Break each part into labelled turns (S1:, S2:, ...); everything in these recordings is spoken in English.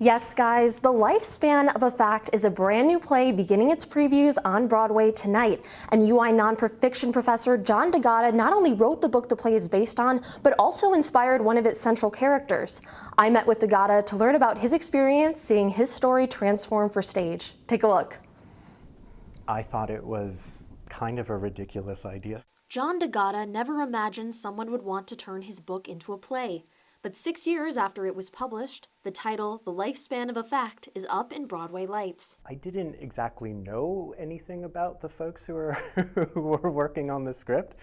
S1: Yes, guys, The Lifespan of a Fact is a brand new play beginning its previews on Broadway tonight. And UI nonfiction professor John DeGatta not only wrote the book the play is based on, but also inspired one of its central characters. I met with DeGatta to learn about his experience seeing his story transform for stage. Take a look.
S2: I thought it was kind of a ridiculous idea.
S3: John DeGatta never imagined someone would want to turn his book into a play. But 6 years after it was published, the title, The Lifespan of a Fact, is up in Broadway lights.
S2: I didn't exactly know anything about the folks who were working on the script,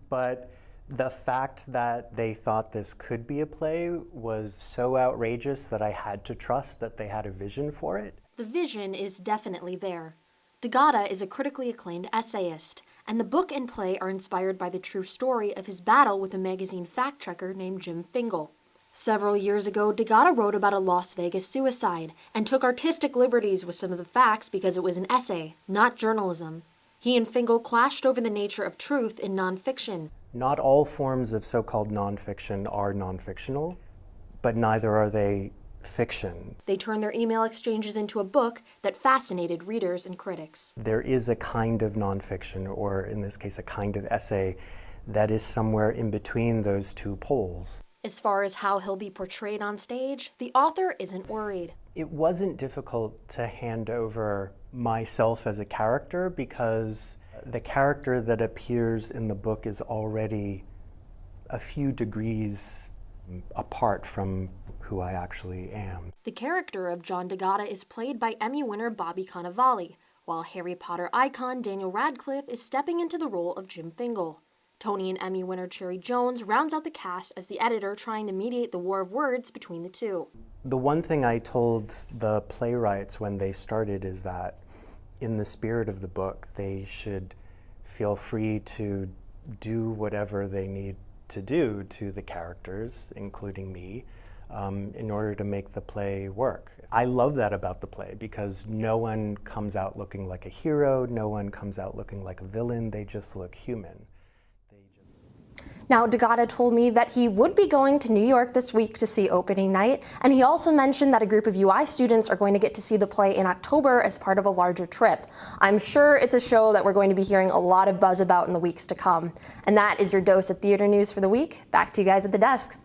S2: but the fact that they thought this could be a play was so outrageous that I had to trust that they had a vision for it.
S3: The vision is definitely there. DeGatta is a critically acclaimed essayist, and the book and play are inspired by the true story of his battle with a magazine fact-checker named Jim Fingal. Several years ago, DeGatta wrote about a Las Vegas suicide and took artistic liberties with some of the facts because it was an essay, not journalism. He and Fingal clashed over the nature of truth in nonfiction.
S2: Not all forms of so-called nonfiction are nonfictional, but neither are they fiction.
S3: They turned their email exchanges into a book that fascinated readers and critics.
S2: There is a kind of nonfiction, or in this case, a kind of essay, that is somewhere in between those two poles.
S3: As far as how he'll be portrayed on stage, the author isn't worried.
S2: It wasn't difficult to hand over myself as a character because the character that appears in the book is already a few degrees apart from who I actually am.
S3: The character of John DeGatta is played by Emmy winner Bobby Cannavale, while Harry Potter icon Daniel Radcliffe is stepping into the role of Jim Fingal. Tony and Emmy winner Cherry Jones rounds out the cast as the editor trying to mediate the war of words between the two.
S2: The one thing I told the playwrights when they started is that in the spirit of the book, they should feel free to do whatever they need to do to the characters, including me, in order to make the play work. I love that about the play because no one comes out looking like a hero, no one comes out looking like a villain, they just look human.
S1: Now, DeGatta told me that he would be going to New York this week to see opening night, and he also mentioned that a group of UI students are going to get to see the play in October as part of a larger trip. I'm sure it's a show that we're going to be hearing a lot of buzz about in the weeks to come. And that is your dose of theater news for the week. Back to you guys at the desk.